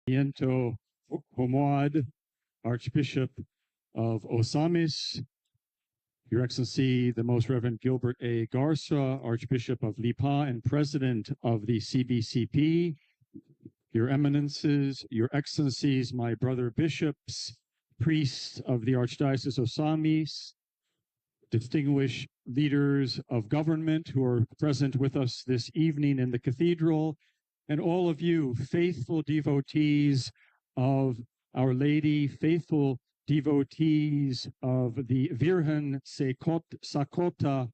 Niento Homoad, Archbishop of Ozamiz, Your Excellency, the Most Reverend Gilbert A. Garza, Archbishop of Lipa and President of the CBCP, Your Eminences, Your Excellencies, my brother bishops, priests of the Archdiocese of Ozamiz, distinguished leaders of government who are present with us this evening in the cathedral, and all of you faithful devotees of Our Lady, faithful devotees of the Virgen Sakota,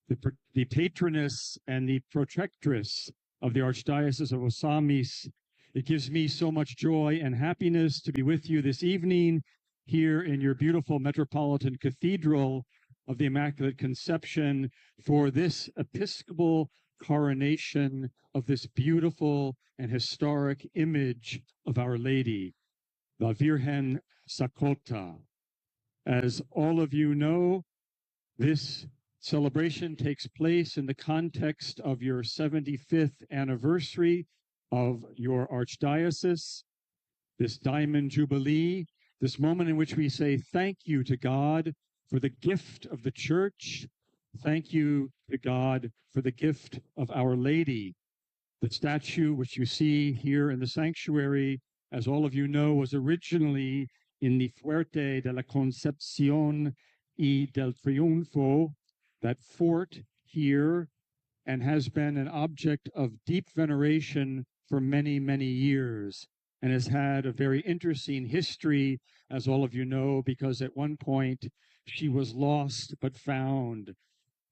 the patroness and the protectress of the Archdiocese of Ozamiz. It gives me so much joy and happiness to be with you this evening here in your beautiful Metropolitan Cathedral of the Immaculate Conception for this Episcopal coronation of this beautiful and historic image of Our Lady, the Virgen Sakota. As all of you know, this celebration takes place in the context of your 75th anniversary of your archdiocese, this Diamond Jubilee, this moment in which we say thank you to God for the gift of the Church. Thank you to God for the gift of Our Lady. The statue which you see here in the sanctuary, as all of you know, was originally in the Fuerte de la Concepción y del Triunfo, that fort here, and has been an object of deep veneration for many, many years, and has had a very interesting history, as all of you know, because at one point she was lost but found,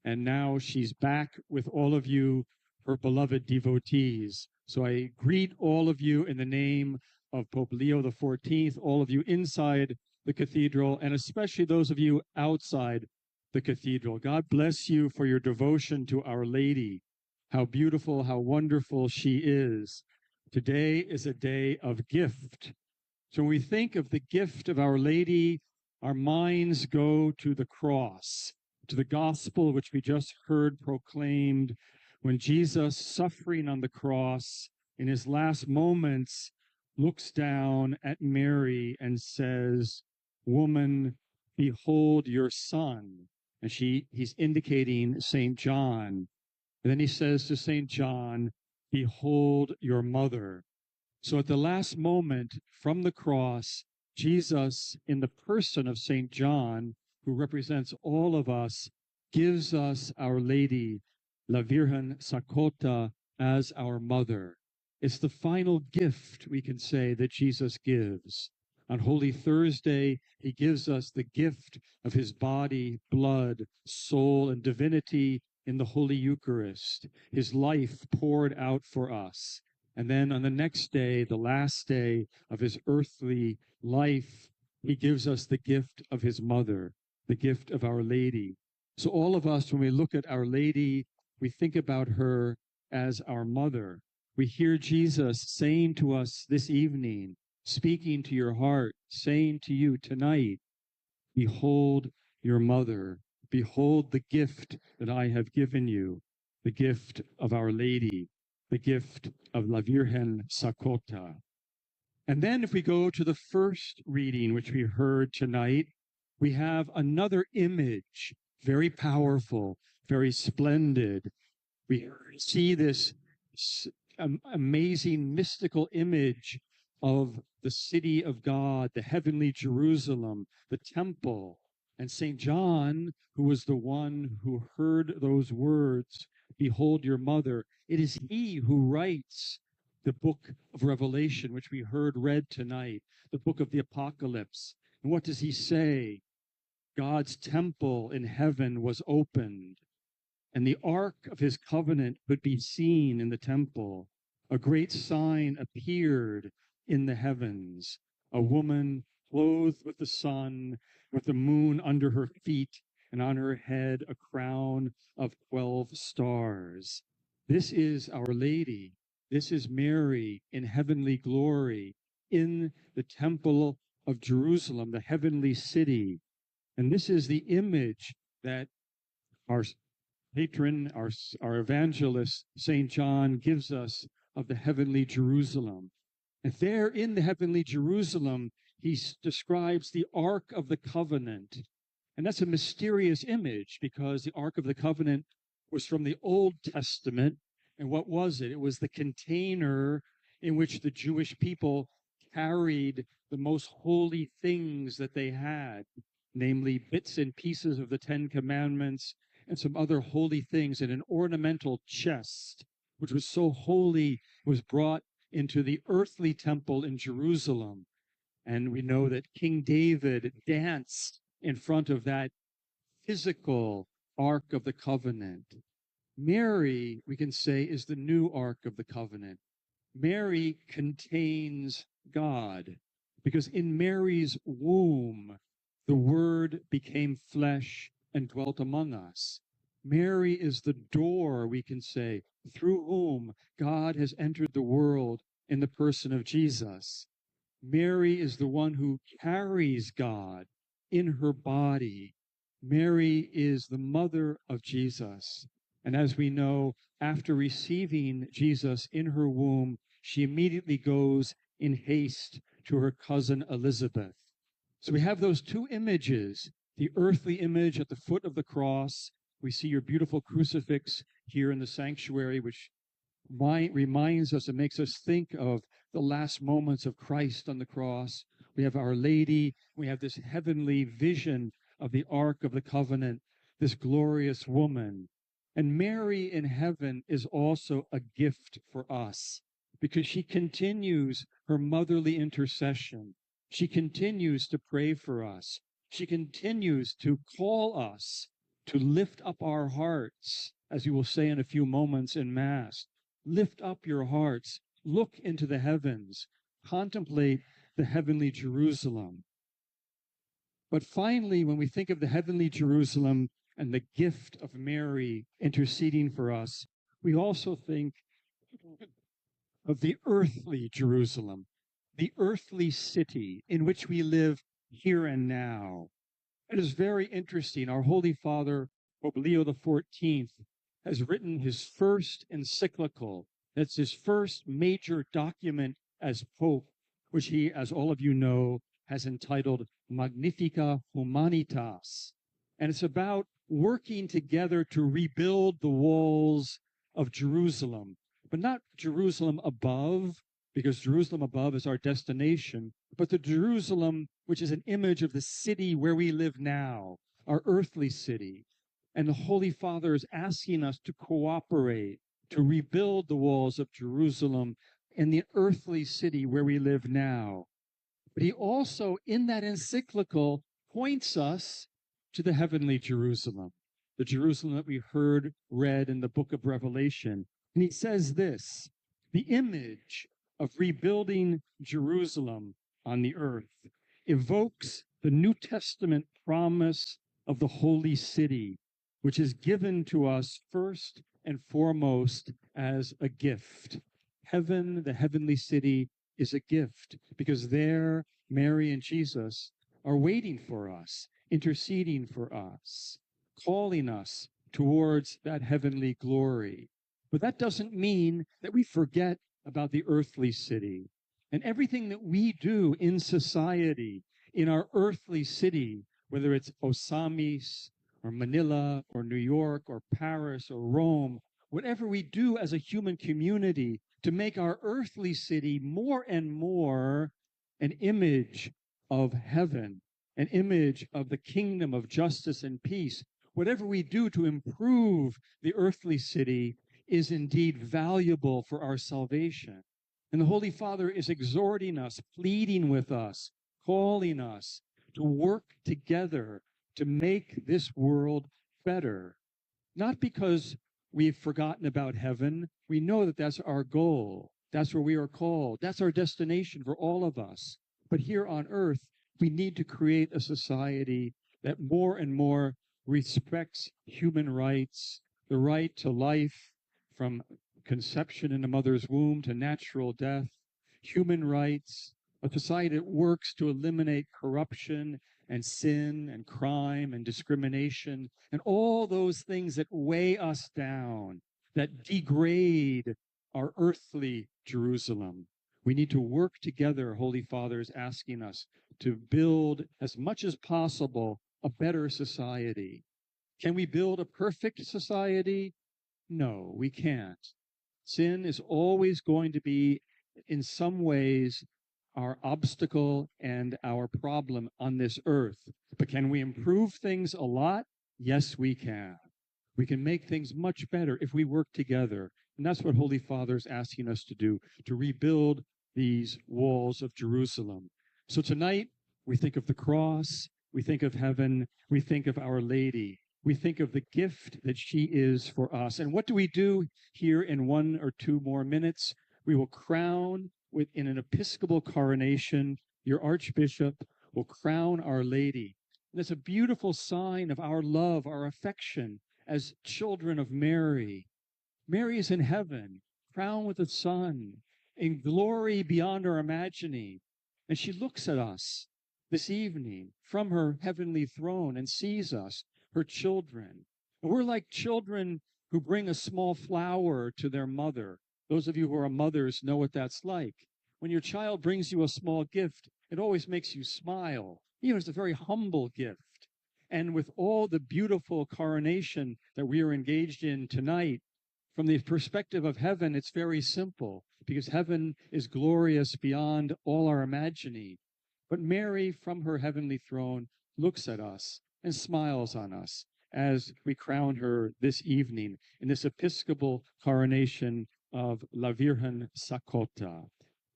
and now she's back with all of you, her beloved devotees. So I greet all of you in the name of Pope Leo XIV, all of you inside the cathedral, and especially those of you outside the cathedral. God bless you for your devotion to Our Lady. How beautiful, how wonderful she is. Today is a day of gift. So when we think of the gift of Our Lady, our minds go to the cross, to the gospel which we just heard proclaimed when Jesus, suffering on the cross in his last moments, looks down at Mary and says, "Woman, behold your son." And he's indicating St. John. And then he says to St. John, "Behold your mother." So at the last moment from the cross, Jesus, in the person of St. John, who represents all of us, gives us Our Lady, La Virgen Sakota, as our mother. It's the final gift, we can say, that Jesus gives. On Holy Thursday, he gives us the gift of his body, blood, soul, and divinity in the Holy Eucharist, his life poured out for us. And then on the next day, the last day of his earthly life, he gives us the gift of his mother, the gift of Our Lady. So all of us, when we look at Our Lady, we think about her as our mother. We hear Jesus saying to us this evening, speaking to your heart, saying to you tonight, "Behold your mother. Behold the gift that I have given you, the gift of Our Lady, the gift of La Virgen Sakota." And then if we go to the first reading, which we heard tonight, we have another image, very powerful, very splendid. We see this amazing mystical image of the city of God, the heavenly Jerusalem, the temple. And St. John, who was the one who heard those words, "Behold your mother," it is he who writes the book of Revelation, which we heard read tonight, the book of the Apocalypse. And what does he say? God's temple in heaven was opened, and the ark of his covenant could be seen in the temple. A great sign appeared in the heavens, a woman clothed with the sun, with the moon under her feet, and on her head a crown of 12 stars. This is Our Lady. This is Mary in heavenly glory in the temple of Jerusalem, the heavenly city. And this is the image that our patron, our evangelist, St. John, gives us of the heavenly Jerusalem. And there in the heavenly Jerusalem, he describes the Ark of the Covenant. And that's a mysterious image because the Ark of the Covenant was from the Old Testament. And what was it? It was the container in which the Jewish people carried the most holy things that they had, namely bits and pieces of the Ten Commandments and some other holy things in an ornamental chest, which was so holy, was brought into the earthly temple in Jerusalem. And we know that King David danced in front of that physical Ark of the Covenant. Mary, we can say, is the new Ark of the Covenant. Mary contains God because in Mary's womb, the Word became flesh and dwelt among us. Mary is the door, we can say, through whom God has entered the world in the person of Jesus. Mary is the one who carries God in her body. Mary is the mother of Jesus. And as we know, after receiving Jesus in her womb, she immediately goes in haste to her cousin Elizabeth. So we have those two images, the earthly image at the foot of the cross. We see your beautiful crucifix here in the sanctuary, which reminds us and makes us think of the last moments of Christ on the cross. We have Our Lady. We have this heavenly vision of the Ark of the Covenant, this glorious woman. And Mary in heaven is also a gift for us because she continues her motherly intercession. She continues to pray for us. She continues to call us to lift up our hearts, as we will say in a few moments in Mass. Lift up your hearts. Look into the heavens. Contemplate the heavenly Jerusalem. But finally, when we think of the heavenly Jerusalem and the gift of Mary interceding for us, we also think of the earthly Jerusalem, the earthly city in which we live here and now. It is very interesting. Our Holy Father, Pope Leo XIV, has written his first encyclical. That's his first major document as Pope, which he, as all of you know, has entitled Magnifica Humanitas. And it's about working together to rebuild the walls of Jerusalem, but not Jerusalem above, because Jerusalem above is our destination, but the Jerusalem which is an image of the city where we live now, our earthly city. And the Holy Father is asking us to cooperate, to rebuild the walls of Jerusalem in the earthly city where we live now. But he also, in that encyclical, points us to the heavenly Jerusalem, the Jerusalem that we heard read in the book of Revelation. And he says this, the image of rebuilding Jerusalem on the earth evokes the New Testament promise of the holy city, which is given to us first and foremost as a gift. Heaven, the heavenly city, is a gift because there Mary and Jesus are waiting for us, interceding for us, calling us towards that heavenly glory. But that doesn't mean that we forget about the earthly city. And everything that we do in society, in our earthly city, whether it's Ozamiz or Manila or New York or Paris or Rome, whatever we do as a human community to make our earthly city more and more an image of heaven, an image of the kingdom of justice and peace, whatever we do to improve the earthly city is indeed valuable for our salvation. And the Holy Father is exhorting us, pleading with us, calling us to work together to make this world better. Not because we've forgotten about heaven. We know that that's our goal. That's where we are called. That's our destination for all of us. But here on earth, we need to create a society that more and more respects human rights, the right to life from conception in a mother's womb to natural death, human rights, a society that works to eliminate corruption and sin and crime and discrimination and all those things that weigh us down, that degrade our earthly Jerusalem. We need to work together, Holy Father is asking us, to build as much as possible a better society. Can we build a perfect society? No, we can't. Sin is always going to be, in some ways, our obstacle and our problem on this earth. But can we improve things a lot? Yes, we can. We can make things much better if we work together. And that's what Holy Father is asking us to do, to rebuild these walls of Jerusalem. So tonight, we think of the cross, we think of heaven, we think of Our Lady. We think of the gift that she is for us. And what do we do here in 1 or 2 more minutes? We will crown in an episcopal coronation. Your Archbishop will crown Our Lady. And it's a beautiful sign of our love, our affection as children of Mary. Mary is in heaven, crowned with the Son, in glory beyond our imagining. And she looks at us this evening from her heavenly throne and sees us, her children. And we're like children who bring a small flower to their mother. Those of you who are mothers know what that's like. When your child brings you a small gift, it always makes you smile. Even if it's a very humble gift. And with all the beautiful coronation that we are engaged in tonight, from the perspective of heaven, it's very simple, because heaven is glorious beyond all our imagining. But Mary, from her heavenly throne, looks at us and smiles on us as we crown her this evening in this episcopal coronation of La Virgen Sacota.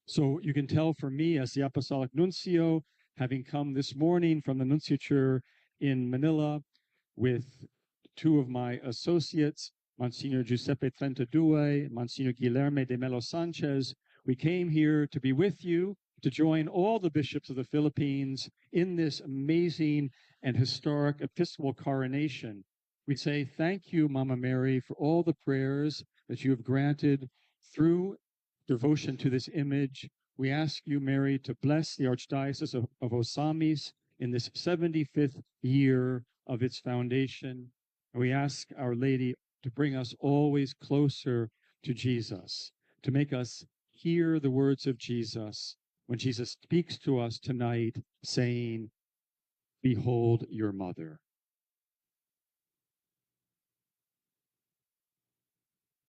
So you can tell for me, as the Apostolic Nuncio, having come this morning from the Nunciature in Manila with 2 of my associates, Monsignor Giuseppe Trentadue, Monsignor Guilherme de Melo Sanchez, we came here to be with you, to join all the bishops of the Philippines in this amazing and historic episcopal coronation. We say thank you, Mama Mary, for all the prayers that you have granted through devotion to this image. We ask you, Mary, to bless the Archdiocese of Ozamiz in this 75th year of its foundation. And we ask Our Lady to bring us always closer to Jesus, to make us hear the words of Jesus when Jesus speaks to us tonight, saying, "Behold your mother."